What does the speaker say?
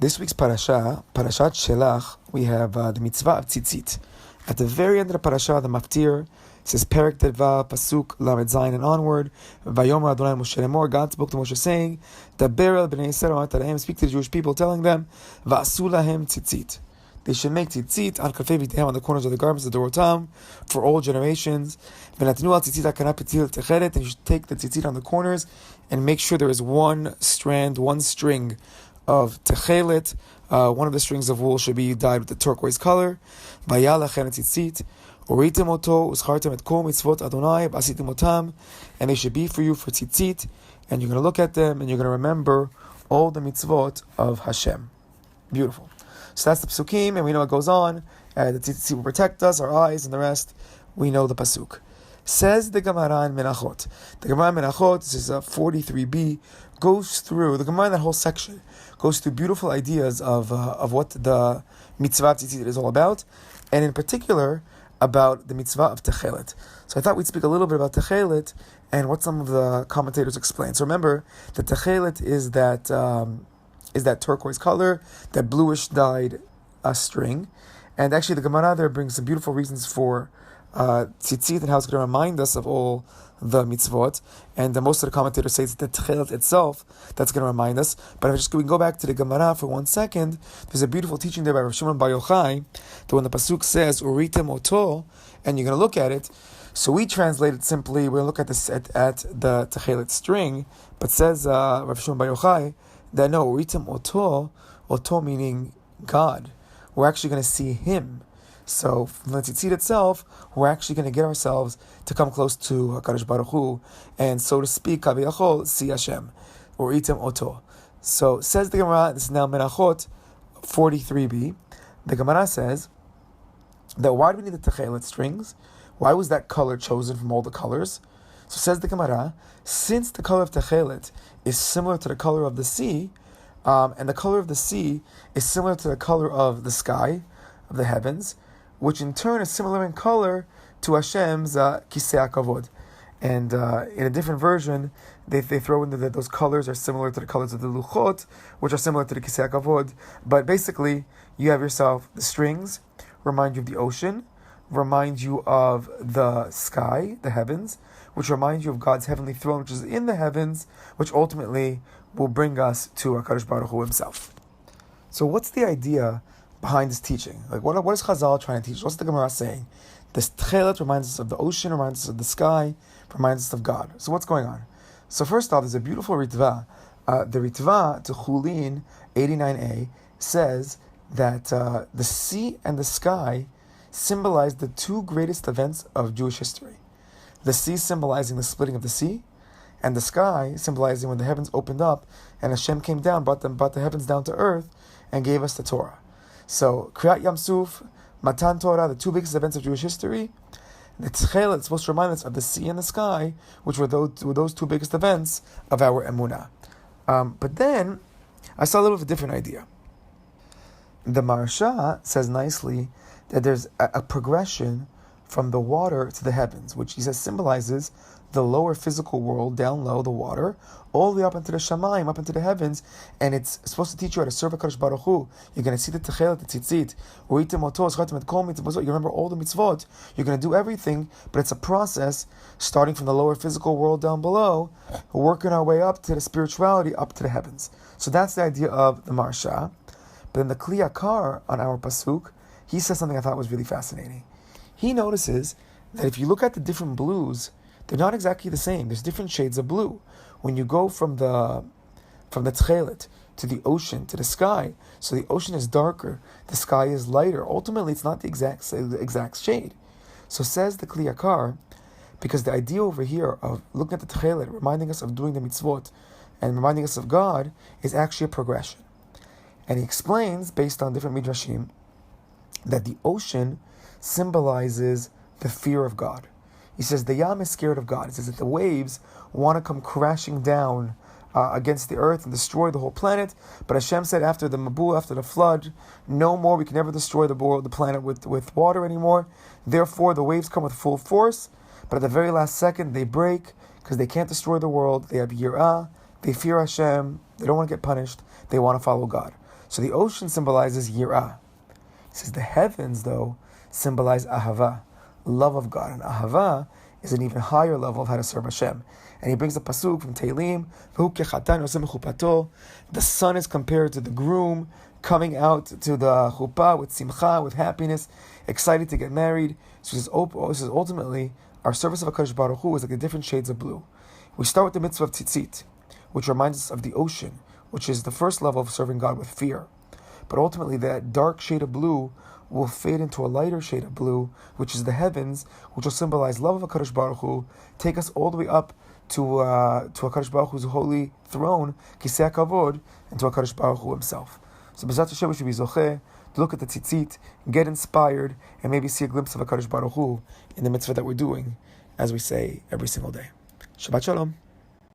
This week's parasha, Parashat Shelach, we have the mitzvah of tzitzit. At the very end of the parasha, the maftir says, Perek Tedva, Pasuk, Lamed Zayin, and onward, Vayomer Adonai Moshe Lemor, God spoke to Moshe saying, Daber el b'nei Yisrael Tarehim, speak to the Jewish people, telling them, Va'asu lahem tzitzit. They should make tzitzit al kafei v'tehem, on the corners of the garments of the Dorotam for all generations. V'natnu al tzitzit hakana petil Techelet, and you should take the tzitzit on the corners and make sure there is one strand, one string of Techelet. One of the strings of wool should be dyed with the turquoise color. Vayalachen tzitzit, uritem oto uschartem et kol mitzvot Adonai b'asitim otam, and they should be for you for tzitzit, and you're going to look at them and you're going to remember all the mitzvot of Hashem. Beautiful. So that's the psukim, and we know what goes on. The tzitzit will protect us, our eyes, and the rest. We know the pasuk. Says the Gemara in Menachot. The Gemara in Menachot, this is 43b, goes through, the Gemara in that whole section, goes through beautiful ideas of what the mitzvah of tzitzit is all about, and in particular, about the mitzvah of Techelet. So I thought we'd speak a little bit about Techelet, and what some of the commentators explain. So remember, the Techelet is that turquoise color, that bluish dyed string, and actually the Gemara there brings some beautiful reasons for tzitzit and how it's going to remind us of all the mitzvot, and most of the commentators say it's the Techelet itself that's going to remind us. But if we can go back to the Gemara for 1 second, there's a beautiful teaching there by Rav Shimon Bar Yochai, that when the pasuk says uritem oto, and you're going to look at it, so we translate it simply, we're going to look at this at the Techelet string, but says Rav Shimon Bar Yochai that no, uritem oto meaning God. We're actually going to see Him. So from the tzitzit itself, we're actually going to get ourselves to come close to HaKadosh Baruch Hu, and so to speak, Kaviyachol, see Hashem, or item oto. So says the Gemara, this is now Menachot 43b, the Gemara says that why do we need the Techelet strings? Why was that color chosen from all the colors? So says the Gemara, since the color of Techelet is similar to the color of the sea, and the color of the sea is similar to the color of the sky, of the heavens, which in turn is similar in color to Hashem's Kisei HaKavod. And in a different version, they throw in that those colors are similar to the colors of the Luchot, which are similar to the Kisei HaKavod. But basically, you have yourself the strings, remind you of the ocean, remind you of the sky, the heavens, which remind you of God's heavenly throne, which is in the heavens, which ultimately will bring us to HaKadosh Baruch Hu Himself. So what's the idea behind this teaching? Like, what is Chazal trying to teach? What's the Gemara saying? This Techelet reminds us of the ocean, reminds us of the sky, reminds us of God. So what's going on? So first off, there's a beautiful Ritva. The Ritva to Chulin 89a says that the sea and the sky symbolize the two greatest events of Jewish history. The sea symbolizing the splitting of the sea, and the sky symbolizing when the heavens opened up and Hashem came down, brought the heavens down to earth, and gave us the Torah. So, Kriyat Yam Suf, Matan Torah, the two biggest events of Jewish history. The Techelet is supposed to remind us of the sea and the sky, which were those two biggest events of our Emunah. But then, I saw a little bit of a different idea. The Maharsha says nicely that there's a progression from the water to the heavens, which he says symbolizes the lower physical world, down low, the water, all the way up into the Shamayim, up into the heavens, and it's supposed to teach you how to serve HaKadosh Baruch Hu. You're going to see the Techelet, the Tzitzit, Uritim Oto, Schartim et Kol Mitzvot. You remember all the mitzvot. You're going to do everything, but it's a process starting from the lower physical world down below, working our way up to the spirituality, up to the heavens. So that's the idea of the Maharsha. But then the Kli Yakar on our pasuk, he says something I thought was really fascinating. He notices that if you look at the different blues, they're not exactly the same. There's different shades of blue. When you go from the Techelet to the ocean, to the sky, so the ocean is darker, the sky is lighter. Ultimately, it's not the exact shade. So says the Kli Yakar, because the idea over here of looking at the Techelet, reminding us of doing the mitzvot, and reminding us of God, is actually a progression. And he explains, based on different midrashim, that the ocean symbolizes the fear of God. He says the Yam is scared of God. He says that the waves want to come crashing down against the earth and destroy the whole planet. But Hashem said after the Mabul, after the flood, no more, we can never destroy the planet with water anymore. Therefore, the waves come with full force. But at the very last second, they break because they can't destroy the world. They have Yirah. They fear Hashem. They don't want to get punished. They want to follow God. So the ocean symbolizes yirah. He says the heavens, though, symbolize ahava, love of God. And ahava is an even higher level of how to serve Hashem. And he brings a pasuk from Tehillim, the sun is compared to the groom coming out to the chuppah with simcha, with happiness, excited to get married. So this is ultimately, our service of HaKadosh Baruch Hu is like the different shades of blue. We start with the mitzvah of tzitzit, which reminds us of the ocean, which is the first level of serving God with fear. But ultimately, that dark shade of blue will fade into a lighter shade of blue, which is the heavens, which will symbolize love of HaKadosh Baruch Hu, take us all the way up to HaKadosh Baruch Hu's holy throne, Kisei HaKavod, and to HaKadosh Baruch Hu himself. So B'ezrat Hashem, we should be zocheh to look at the tzitzit, get inspired, and maybe see a glimpse of HaKadosh Baruch Hu in the mitzvah that we're doing, as we say every single day. Shabbat Shalom.